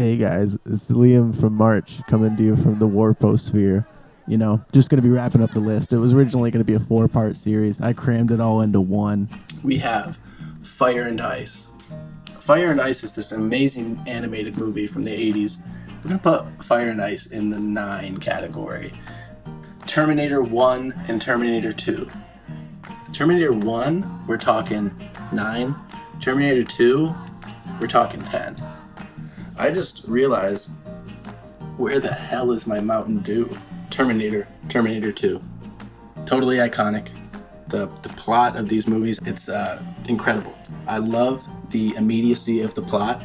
Hey guys, it's Liam from March coming to you from the Warposphere. You know, just going to be wrapping up the list. It was originally going to be a 4-part series. I crammed it all into one. We have Fire and Ice. Fire and Ice is this amazing animated movie from the 80s. We're going to put Fire and Ice in the 9 category. Terminator 1 and Terminator 2. Terminator 1, we're talking 9. Terminator 2, we're talking 10. I just realized, where the hell is my Mountain Dew? Terminator 2. Totally iconic. The plot of these movies, it's incredible. I love the immediacy of the plot.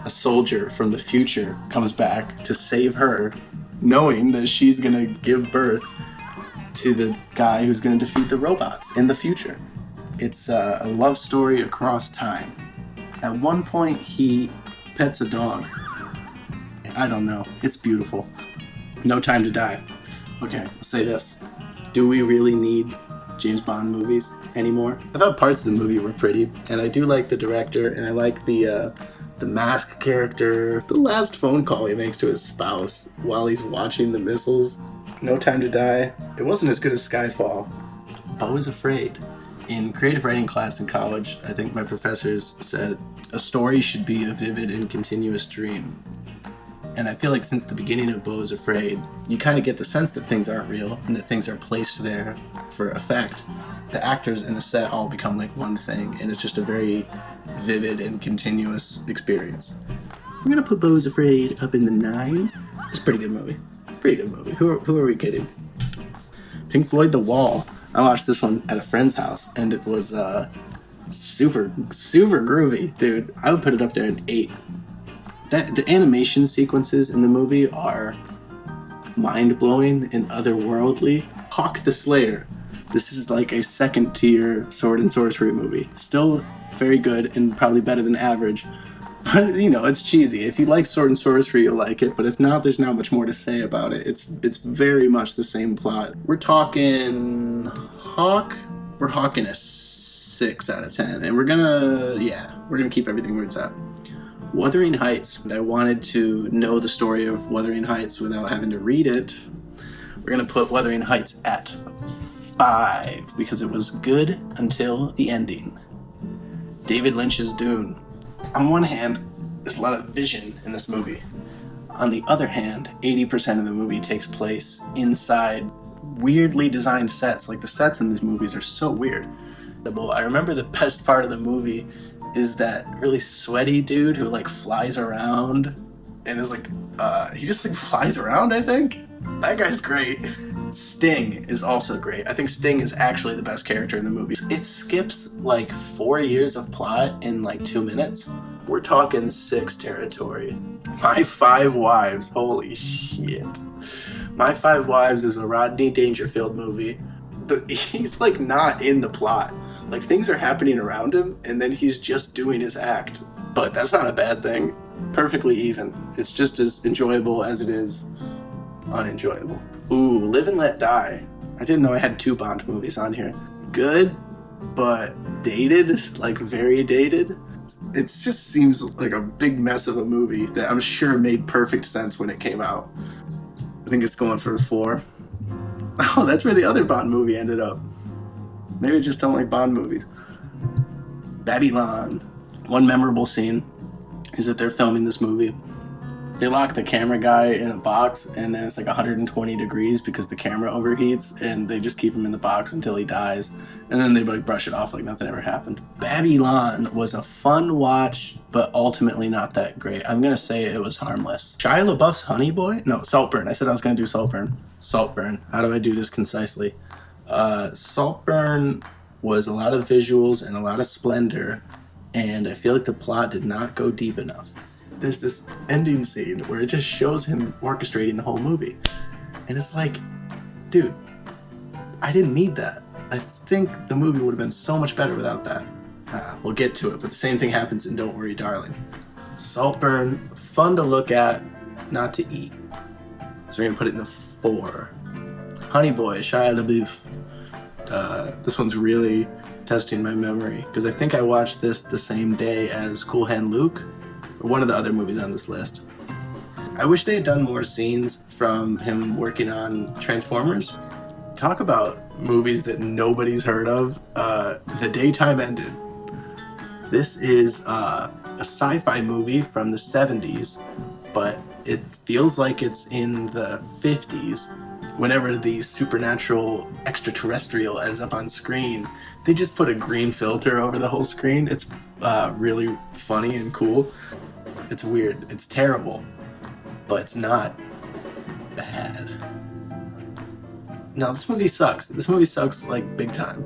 A soldier from the future comes back to save her, knowing that she's gonna give birth to the guy who's gonna defeat the robots in the future. It's a love story across time. At one point, he pets a dog. I don't know. It's beautiful. No Time to Die. Okay, I'll say this. Do we really need James Bond movies anymore? I thought parts of the movie were pretty, and I do like the director, and I like the mask character. The last phone call he makes to his spouse while he's watching the missiles. No Time to Die. It wasn't as good as Skyfall. Beau is Afraid. In creative writing class in college, I think my professors said a story should be a vivid and continuous dream. And I feel like since the beginning of Beau is Afraid, you kind of get the sense that things aren't real and that things are placed there for effect. The actors in the set all become like one thing, and it's just a very vivid and continuous experience. We're gonna put Beau is Afraid up in the 9. It's a pretty good movie. Who are we kidding? Pink Floyd, The Wall. I watched this one at a friend's house, and it was super groovy, dude. I would put it up there at 8. The animation sequences in the movie are mind-blowing and otherworldly. Hawk the Slayer. This is like a second-tier sword and sorcery movie. Still very good and probably better than average. But, you know, it's cheesy. If you like sword and sorcery, you'll like it. But if not, there's not much more to say about it. It's very much the same plot. We're talking Hawk. We're hawking a 6 out of 10. And we're gonna keep everything where it's at. Wuthering Heights. I wanted to know the story of Wuthering Heights without having to read it. We're gonna put Wuthering Heights at 5 because it was good until the ending. David Lynch's Dune. On one hand, there's a lot of vision in this movie. On the other hand, 80% of the movie takes place inside weirdly designed sets. Like, the sets in these movies are so weird. I remember the best part of the movie is that really sweaty dude who like flies around and is like, he just like flies around, I think. That guy's great. Sting is also great. I think Sting is actually the best character in the movie. It skips like 4 years of plot in like 2 minutes. We're talking 6 territory. My 5 Wives, holy shit. My 5 Wives is a Rodney Dangerfield movie. He's like not in the plot. Like, things are happening around him and then he's just doing his act. But that's not a bad thing. Perfectly even. It's just as enjoyable as it is unenjoyable. Ooh, Live and Let Die. I didn't know I had 2 Bond movies on here. Good, but dated, like very dated. It just seems like a big mess of a movie that I'm sure made perfect sense when it came out. I think it's going for a 4. Oh, that's where the other Bond movie ended up. Maybe I just don't like Bond movies. Babylon. One memorable scene is that they're filming this movie. They lock the camera guy in a box, and then it's like 120 degrees because the camera overheats, and they just keep him in the box until he dies, and then they like brush it off like nothing ever happened. Babylon was a fun watch, but ultimately not that great. I'm gonna say it was harmless. Shia LaBeouf's Honey Boy? No, Saltburn. I said I was gonna do Saltburn. Saltburn. How do I do this concisely? Saltburn was a lot of visuals and a lot of splendor, and I feel like the plot did not go deep enough. There's this ending scene where it just shows him orchestrating the whole movie. And it's like, dude, I didn't need that. I think the movie would have been so much better without that. We'll get to it, but the same thing happens in Don't Worry, Darling. Saltburn, fun to look at, not to eat. So we're gonna put it in the 4. Honey Boy, Shia LaBeouf. This one's really testing my memory because I think I watched this the same day as Cool Hand Luke, or one of the other movies on this list. I wish they had done more scenes from him working on Transformers. Talk about movies that nobody's heard of. The Daytime Ended. This is a sci-fi movie from the 70s, but it feels like it's in the 50s. Whenever the supernatural extraterrestrial ends up on screen, they just put a green filter over the whole screen. It's really funny and cool. It's weird. It's terrible, but it's not bad. No, this movie sucks. This movie sucks like big time.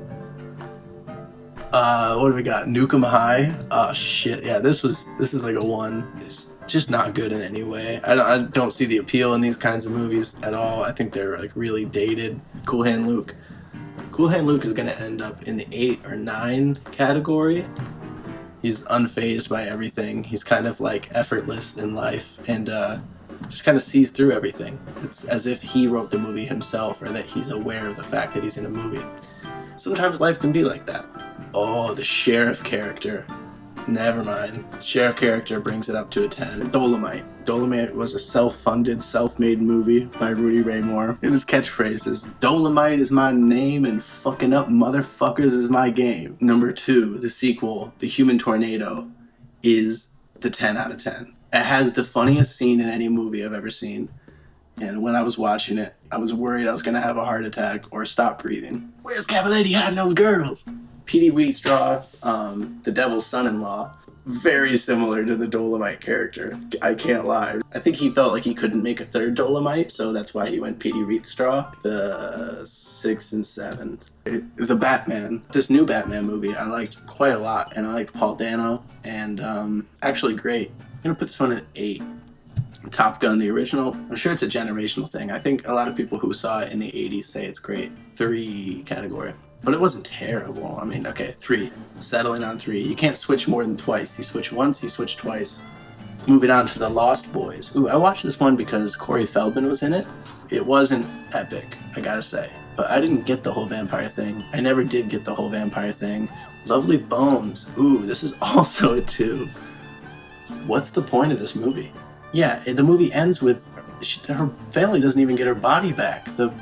What do we got? Nuke 'Em High. Oh shit, yeah. This is like a 1. It's just not good in any way. I don't see the appeal in these kinds of movies at all. I think they're like really dated. Cool Hand Luke. Cool Hand Luke is gonna end up in the 8 or 9 category. He's unfazed by everything. He's kind of like effortless in life and just kind of sees through everything. It's as if he wrote the movie himself, or that he's aware of the fact that he's in a movie. Sometimes life can be like that. Oh, the sheriff character. Never mind. Sheriff character brings it up to a 10. Dolomite. Dolomite was a self-funded, self-made movie by Rudy Ray Moore. And his catchphrase is, Dolomite is my name and fucking up motherfuckers is my game. Number 2, the sequel, The Human Tornado, is the 10 out of 10. It has the funniest scene in any movie I've ever seen. And when I was watching it, I was worried I was going to have a heart attack or stop breathing. Where's Cavaletti hiding those girls? Petey Wheatstraw, the devil's son-in-law, very similar to the Dolomite character. I can't lie. I think he felt like he couldn't make a third Dolomite, so that's why he went Petey Wheatstraw. The 6 and 7. The Batman. This new Batman movie I liked quite a lot, and I liked Paul Dano, and actually great. I'm going to put this one at 8. Top Gun, the original. I'm sure it's a generational thing. I think a lot of people who saw it in the 80s say it's great. 3 category. But it wasn't terrible. I mean, okay, 3. Settling on 3. You can't switch more than twice. You switch once, you switch twice. Moving on to The Lost Boys. Ooh, I watched this one because Corey Feldman was in it. It wasn't epic, I gotta say. But I didn't get the whole vampire thing. I never did get the whole vampire thing. Lovely Bones. Ooh, this is also a 2. What's the point of this movie? Yeah, the movie ends with her family doesn't even get her body back. The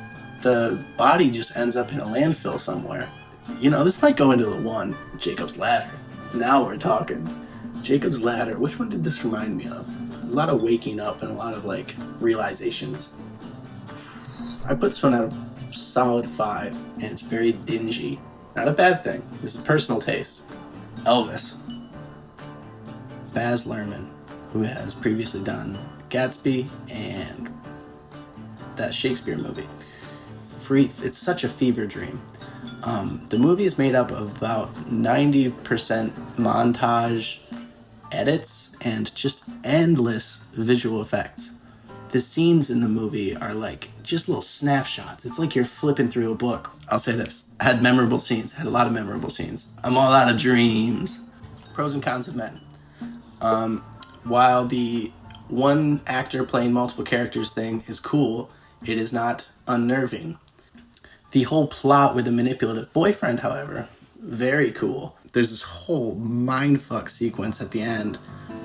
body just ends up in a landfill somewhere. You know, this might go into the 1, Jacob's Ladder. Now we're talking. Jacob's Ladder, which one did this remind me of? A lot of waking up and a lot of like realizations. I put this one at a solid 5, and it's very dingy. Not a bad thing. This is personal taste. Elvis. Baz Luhrmann, who has previously done Gatsby and that Shakespeare movie. It's such a fever dream. The movie is made up of about 90% montage edits and just endless visual effects. The scenes in the movie are like just little snapshots. It's like you're flipping through a book. I'll say this. I had memorable scenes. I had a lot of memorable scenes. I'm all out of dreams. Pros and cons of Men. While the one actor playing multiple characters thing is cool, it is not unnerving. The whole plot with the manipulative boyfriend, however, very cool. There's this whole mindfuck sequence at the end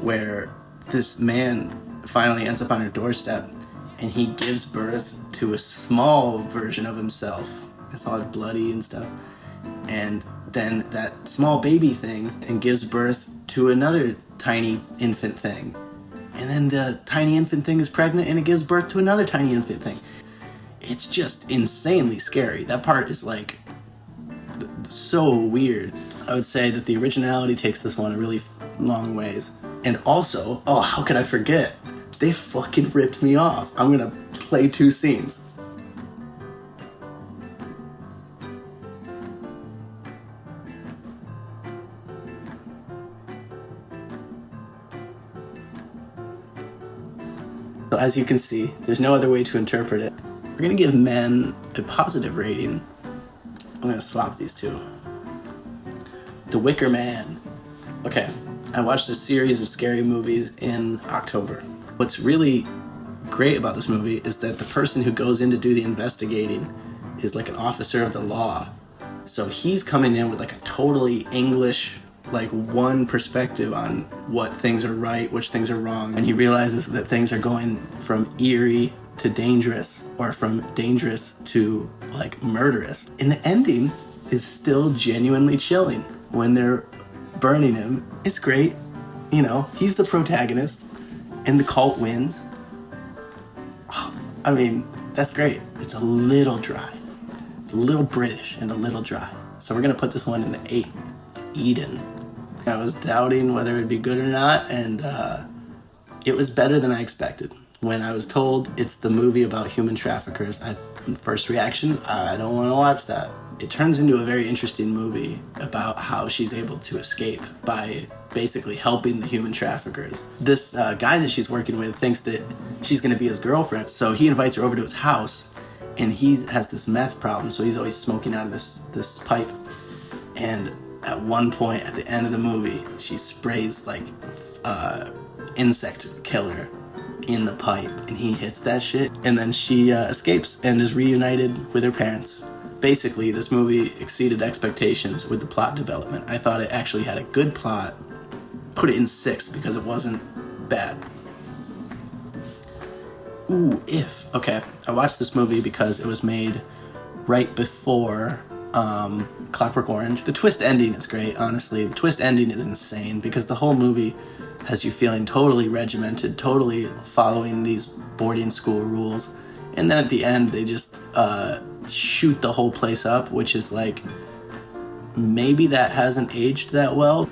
where this man finally ends up on her doorstep and he gives birth to a small version of himself. It's all bloody and stuff. And then that small baby thing and gives birth to another tiny infant thing. And then the tiny infant thing is pregnant and it gives birth to another tiny infant thing. It's just insanely scary. That part is like so weird. I would say that the originality takes this one a really long ways. And also, oh, how could I forget? They fucking ripped me off. I'm gonna play 2 scenes. So as you can see, there's no other way to interpret it. We're gonna give Men a positive rating. I'm gonna swap these 2. The Wicker Man. Okay, I watched a series of scary movies in October. What's really great about this movie is that the person who goes in to do the investigating is like an officer of the law. So he's coming in with like a totally English like one perspective on what things are right, which things are wrong, and he realizes that things are going from eerie to dangerous, or from dangerous to like murderous. And the ending is still genuinely chilling when they're burning him. It's great. You know, he's the protagonist and the cult wins. I mean, that's great. It's a little dry. It's a little British and a little dry. So we're gonna put this one in the 8. Eden. I was doubting whether it'd be good or not, and it was better than I expected. When I was told it's the movie about human traffickers, first reaction, I don't want to watch that. It turns into a very interesting movie about how she's able to escape by basically helping the human traffickers. This guy that she's working with thinks that she's going to be his girlfriend, so he invites her over to his house, and he has this meth problem, so he's always smoking out of this pipe. And at one point at the end of the movie, she sprays like insect killer in the pipe, and he hits that shit, and then she escapes and is reunited with her parents. Basically, this movie exceeded expectations with the plot development. I thought it actually had a good plot. Put it in 6 because it wasn't bad. Ooh, If. Okay, I watched this movie because it was made right before Clockwork Orange. The twist ending is great, honestly. The twist ending is insane because the whole movie has you feeling totally regimented, totally following these boarding school rules. And then at the end, they just shoot the whole place up, which is like, maybe that hasn't aged that well.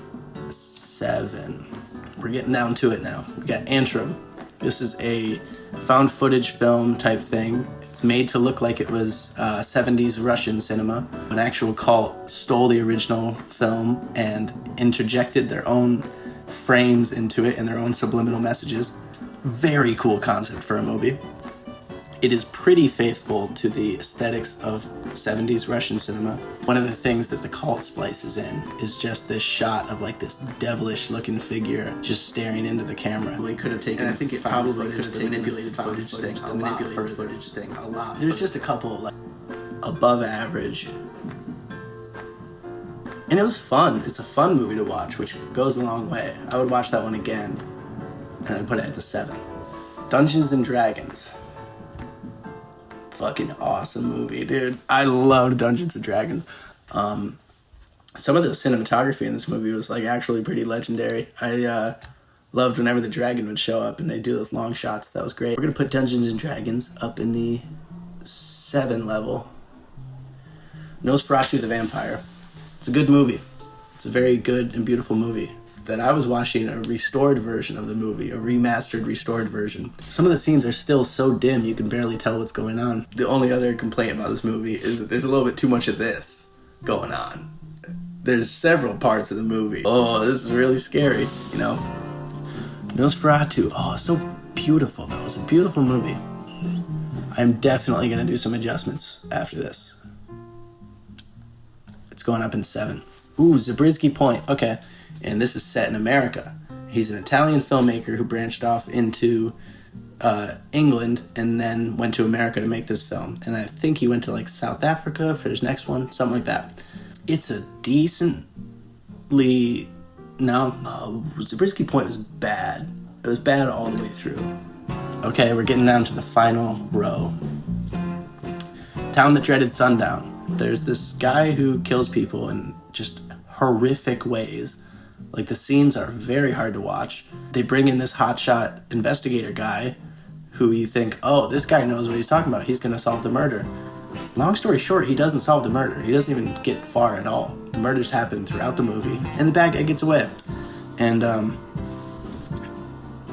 7. We're getting down to it now. We got Antrim. This is a found footage film type thing. It's made to look like it was 70s Russian cinema. An actual cult stole the original film and interjected their own frames into it and their own subliminal messages. Very cool concept for a movie. It is pretty faithful to the aesthetics of 70s Russian cinema. One of the things that the cult splices in is just this shot of like this devilish looking figure just staring into the camera. We could have taken, and I think it probably could have taken manipulated footage thing, the manipulated footage thing a lot. There's just a couple like above average. And it was fun. It's a fun movie to watch, which goes a long way. I would watch that one again, and I'd put it at the 7. Dungeons and Dragons. Fucking awesome movie, dude. I loved Dungeons and Dragons. Some of the cinematography in this movie was like actually pretty legendary. I loved whenever the dragon would show up and they do those long shots. That was great. We're gonna put Dungeons and Dragons up in the 7 level. Nosferatu the Vampire. It's a good movie. It's a very good and beautiful movie. That I was watching a restored version of the movie, a remastered, restored version. Some of the scenes are still so dim you can barely tell what's going on. The only other complaint about this movie is that there's a little bit too much of this going on. There's several parts of the movie. Oh, this is really scary, you know? Nosferatu, oh, so beautiful though. It's a beautiful movie. I'm definitely gonna do some adjustments after this. It's going up in 7. Ooh, Zabriskie Point, okay. And this is set in America. He's an Italian filmmaker who branched off into England and then went to America to make this film. And I think he went to like South Africa for his next one, something like that. It's a decently... No, Zabriskie Point was bad. It was bad all the way through. Okay, we're getting down to the final row. Town That Dreaded Sundown. There's this guy who kills people in just horrific ways. Like, the scenes are very hard to watch. They bring in this hotshot investigator guy who you think, oh, this guy knows what he's talking about. He's going to solve the murder. Long story short, he doesn't solve the murder. He doesn't even get far at all. The murders happen throughout the movie, and the bad guy gets away. And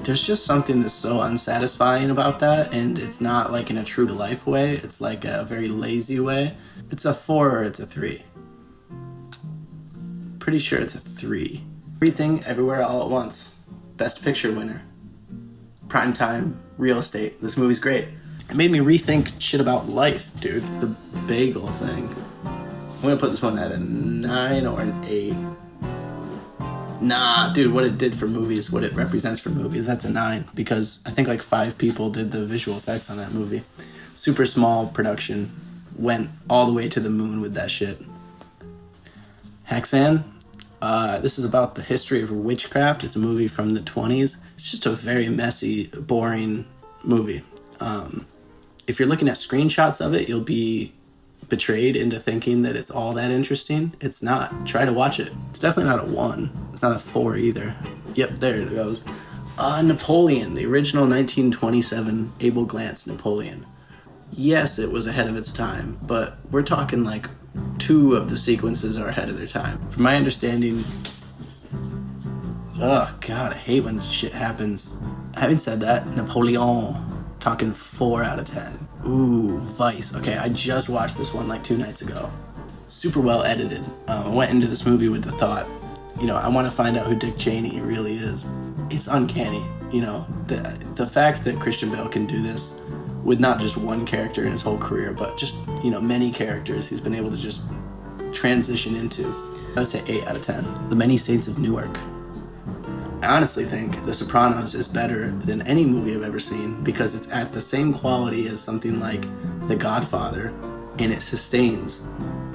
there's just something that's so unsatisfying about that, and it's not like in a true-to-life way. It's like a very lazy way. It's a 4 or it's a 3. Pretty sure it's a 3. Everything, Everywhere, All at Once. Best Picture winner. Primetime real estate. This movie's great. It made me rethink shit about life, dude. The bagel thing. I'm gonna put this one at a 9 or an 8. Nah, dude, what it did for movies, what it represents for movies, that's a 9. Because I think like 5 people did the visual effects on that movie. Super small production. Went all the way to the moon with that shit. Hexan? This is about the history of witchcraft. It's a movie from the 20s. It's just a very messy, boring movie. If you're looking at screenshots of it, you'll be betrayed into thinking that it's all that interesting. It's not. Try to watch it. It's definitely not a 1. It's not a 4 either. Yep, there it goes. Napoleon, the original 1927 Abel Glance Napoleon. Yes, it was ahead of its time, but we're talking like 2 of the sequences are ahead of their time. From my understanding, oh god, I hate when shit happens. Having said that, Napoleon, talking 4 out of 10. Ooh, Vice. Okay, I just watched this one like 2 nights ago. Super well edited. I went into this movie with the thought, I want to find out who Dick Cheney really is. It's uncanny, the fact that Christian Bale can do this with not just one character in his whole career, but just, many characters he's been able to just transition into. I would say 8 out of 10. The Many Saints of Newark. I honestly think The Sopranos is better than any movie I've ever seen because it's at the same quality as something like The Godfather, and it sustains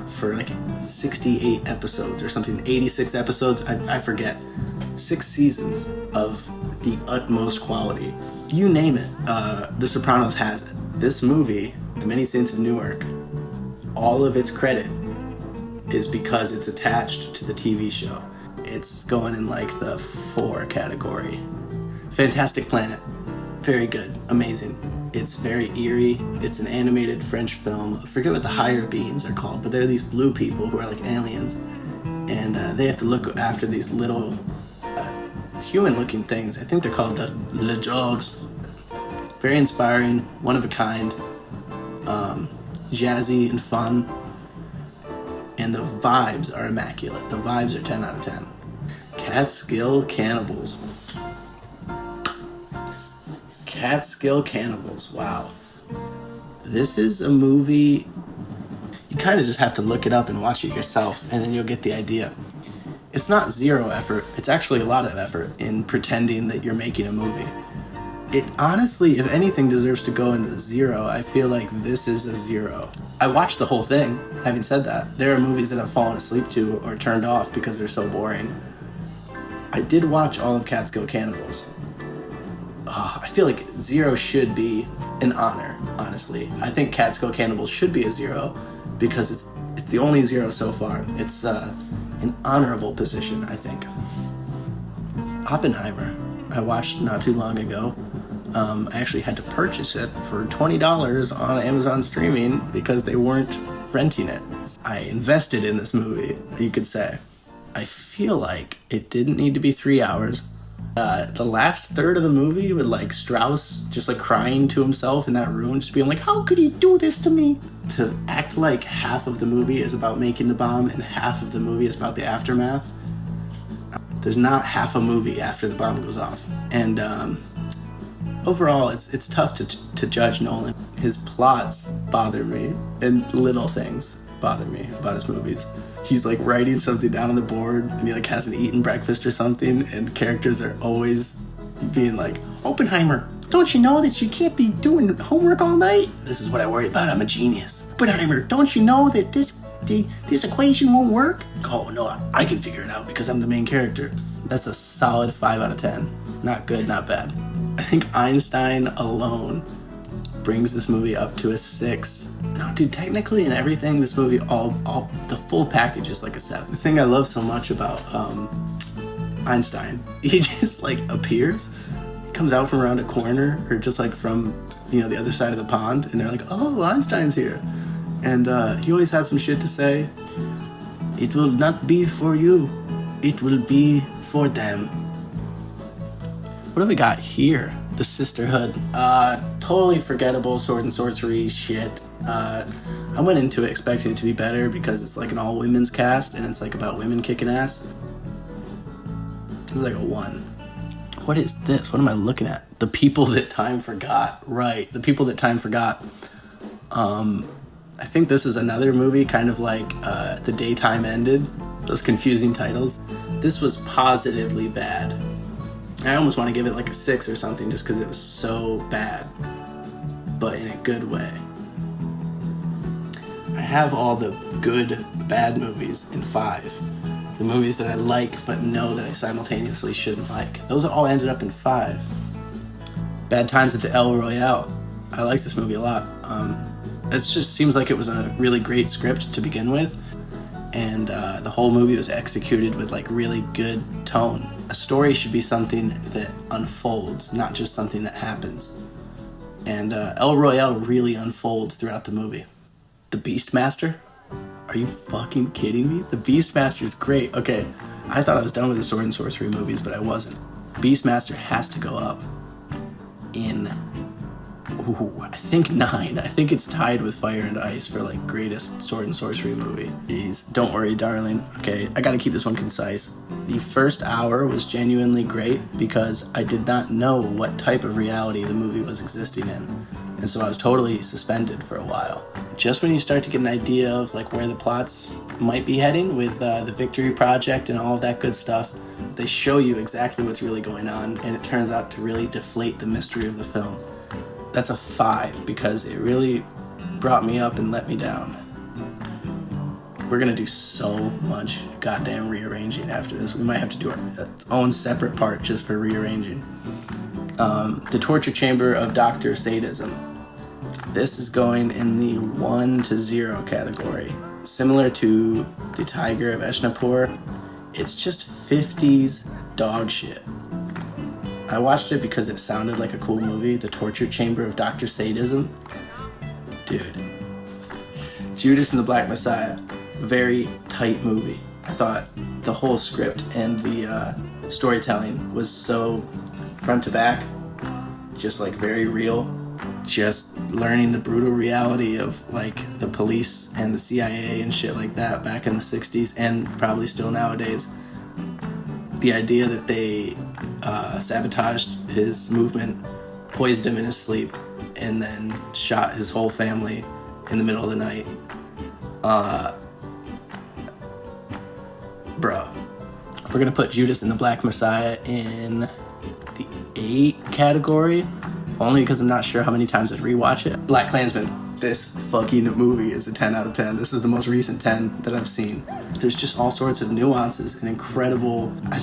for like 68 episodes or something, 86 episodes, I forget. 6 seasons of the utmost quality. You name it, The Sopranos has it. This movie, The Many Saints of Newark, all of its credit is because it's attached to the TV show. It's going in like the 4 category. Fantastic Planet. Very good. Amazing. It's very eerie. It's an animated French film. I forget what the higher beings are called, but they're these blue people who are like aliens. And they have to look after these little human-looking things. I think they're called the Le Jogs. Very inspiring. One of a kind. Jazzy and fun. And the vibes are immaculate. The vibes are 10 out of 10. Catskill Cannibals. Catskill Cannibals. Wow. This is a movie, you kind of just have to look it up and watch it yourself, and then you'll get the idea. It's not zero effort. It's actually a lot of effort in pretending that you're making a movie. It honestly, if anything, deserves to go in the 0. I feel like this is a 0. I watched the whole thing. Having said that, there are movies that I've fallen asleep to or turned off because they're so boring. I did watch all of Catskill Cannibals. I feel like 0 should be an honor, honestly. I think Catskill Cannibals should be a 0 because it's the only 0 so far. It's an honorable position, I think. Oppenheimer, I watched not too long ago. I actually had to purchase it for $20 on Amazon streaming because they weren't renting it. I invested in this movie, you could say. I feel like it didn't need to be 3 hours. The last third of the movie with like Strauss just like crying to himself in that room, just being like, how could he do this to me? To act like half of the movie is about making the bomb and half of the movie is about the aftermath. There's not half a movie after the bomb goes off. And overall, it's tough to judge Nolan. His plots bother me, and little things bother me about his movies. He's like writing something down on the board, and he like hasn't eaten breakfast or something, and characters are always being like, Oppenheimer, don't you know that you can't be doing homework all night? This is what I worry about, I'm a genius. Oppenheimer, don't you know that this equation won't work? Oh no, I can figure it out because I'm the main character. That's a solid 5 out of 10. Not good, not bad. I think Einstein alone brings this movie up to a 6. No, dude, technically and everything, this movie, all the full package is like a 7. The thing I love so much about Einstein, he just like appears, comes out from around a corner, or just like from, the other side of the pond, and they're like, oh, Einstein's here. And he always had some shit to say. It will not be for you. It will be for them. What have we got here? The Sisterhood. Totally forgettable sword and sorcery shit. I went into it expecting it to be better because it's like an all-women's cast and it's like about women kicking ass. It's like a 1. What is this? What am I looking at? The People That Time Forgot. Right, The People That Time Forgot. I think this is another movie kind of like The Day Time Ended. Those confusing titles. This was positively bad. I almost want to give it like a 6 or something just because it was so bad, but in a good way. I have all the good, bad movies in 5. the movies that I like but know that I simultaneously shouldn't like. Those all ended up in 5. Bad Times at the El Royale. I like this movie a lot. It just seems like it was a really great script to begin with, and the whole movie was executed with like really good tone. A story should be something that unfolds, not just something that happens. And El Royale really unfolds throughout the movie. The Beastmaster? Are you fucking kidding me? The Beastmaster is great. Okay, I thought I was done with the sword and sorcery movies, but I wasn't. Beastmaster has to go up in, I think 9. I think it's tied with Fire and Ice for like greatest sword and sorcery movie. Jeez, don't worry, darling. Okay, I gotta keep this one concise. The first hour was genuinely great because I did not know what type of reality the movie was existing in. And so I was totally suspended for a while. Just when you start to get an idea of like where the plots might be heading with the Victory Project and all of that good stuff, they show you exactly what's really going on, and it turns out to really deflate the mystery of the film. That's a 5 because it really brought me up and let me down. We're gonna do so much goddamn rearranging after this. We might have to do its own separate part just for rearranging. The Torture Chamber of Dr. Sadism. This is going in the 1 to 0 category. Similar to The Tiger of Eshnapur, it's just 50s dog shit. I watched it because it sounded like a cool movie, The Torture Chamber of Dr. Sadism. Dude. Judas and the Black Messiah, very tight movie. I thought the whole script and the storytelling was so front to back, just like very real. Just learning the brutal reality of like the police and the CIA and shit like that back in the 60s and probably still nowadays. The idea that they sabotaged his movement, poisoned him in his sleep, and then shot his whole family in the middle of the night. Bro. We're gonna put Judas and the Black Messiah in the 8 category, only because I'm not sure how many times I'd rewatch it. Black Klansman. This fucking movie is a 10 out of 10. This is the most recent 10 that I've seen. There's just all sorts of nuances and incredible, I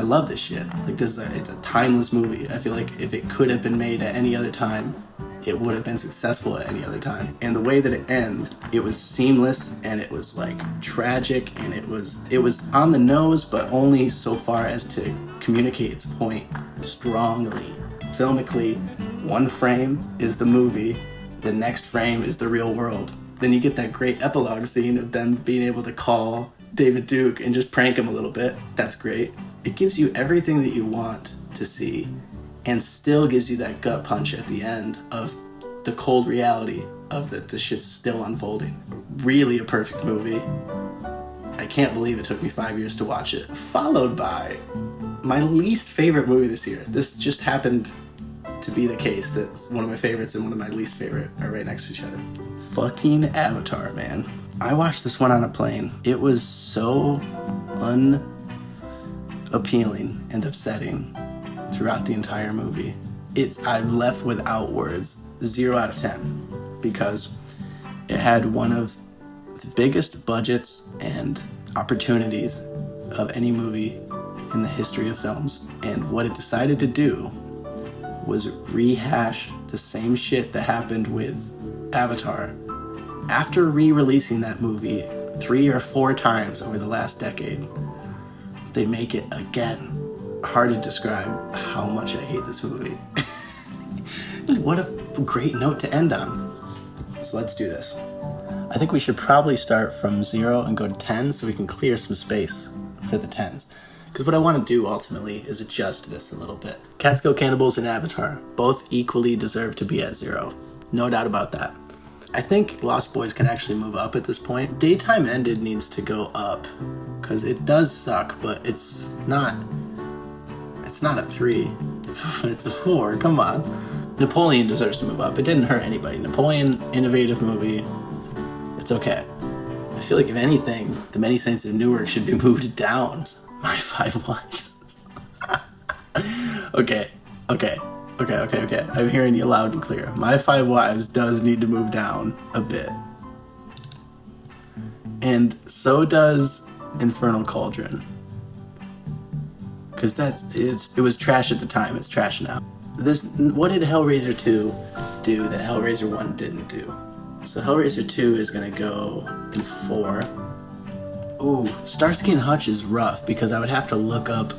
love this shit. Like it's a timeless movie. I feel like if it could have been made at any other time, it would have been successful at any other time. And the way that it ends, it was seamless and it was like tragic and it was on the nose, but only so far as to communicate its point strongly. Filmically, one frame is the movie, the next frame is the real world. Then you get that great epilogue scene of them being able to call David Duke and just prank him a little bit. That's great. It gives you everything that you want to see and still gives you that gut punch at the end of the cold reality of that the shit's still unfolding. Really a perfect movie. I can't believe it took me 5 years to watch it. Followed by my least favorite movie this year. This just happened to be the case that one of my favorites and one of my least favorite are right next to each other. Fucking Avatar, man. I watched this one on a plane. It was so unappealing and upsetting throughout the entire movie. I'm left without words. 0 out of 10 because it had one of the biggest budgets and opportunities of any movie in the history of films. And what it decided to do was rehash the same shit that happened with Avatar. After re-releasing that movie 3 or 4 times over the last decade, they make it again. Hard to describe how much I hate this movie. What a great note to end on. So let's do this. I think we should probably start from 0 and go to 10 so we can clear some space for the 10s. Because what I want to do ultimately is adjust this a little bit. Catskill Cannibals and Avatar both equally deserve to be at 0. No doubt about that. I think Lost Boys can actually move up at this point. Daytime Ended needs to go up because it does suck, but it's not a 3. It's a 4. Come on. Napoleon deserves to move up. It didn't hurt anybody. Napoleon, innovative movie. It's okay. I feel like if anything, The Many Saints of Newark should be moved down. My Five Wives. Okay. I'm hearing you loud and clear. My Five Wives does need to move down a bit. And so does Infernal Cauldron. Because it was trash at the time. It's trash now. What did Hellraiser 2 do that Hellraiser 1 didn't do? So Hellraiser 2 is going to go in 4. Ooh, Starsky and Hutch is rough because I would have to look up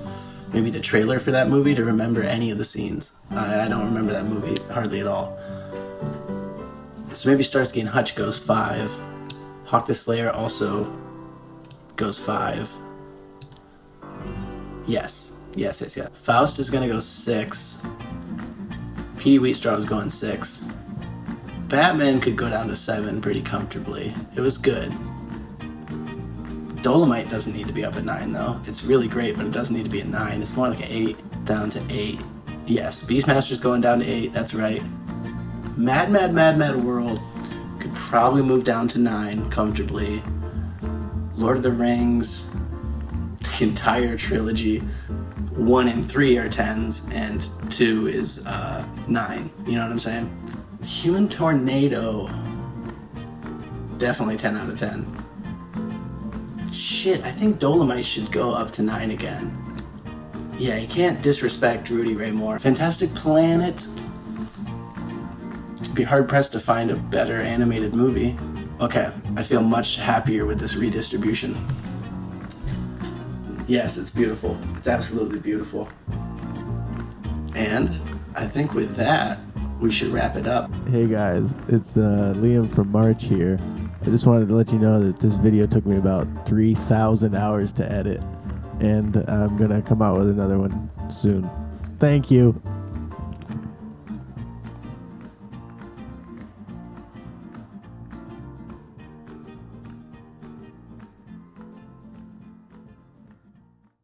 maybe the trailer for that movie to remember any of the scenes. I don't remember that movie hardly at all. So maybe Starsky and Hutch goes 5. Hawk the Slayer also goes 5. Yes. Faust is gonna go 6. Petey Wheatstraw is going 6. Batman could go down to 7 pretty comfortably. It was good. Dolomite doesn't need to be up at 9 though. It's really great, but it doesn't need to be at 9. It's more like an 8, down to 8. Yes, Beastmaster's going down to 8, that's right. Mad World could probably move down to 9 comfortably. Lord of the Rings, the entire trilogy, 1 and 3 are 10s, and 2 is 9. You know what I'm saying? Human Tornado, definitely 10 out of 10. Shit, I think Dolomite should go up to 9 again. Yeah, you can't disrespect Rudy Ray Moore. Fantastic Planet. Be hard pressed to find a better animated movie. Okay, I feel much happier with this redistribution. Yes, it's beautiful. It's absolutely beautiful. And I think with that, we should wrap it up. Hey guys, it's Liam from March here. I just wanted to let you know that this video took me about 3,000 hours to edit, and I'm gonna come out with another one soon. Thank you.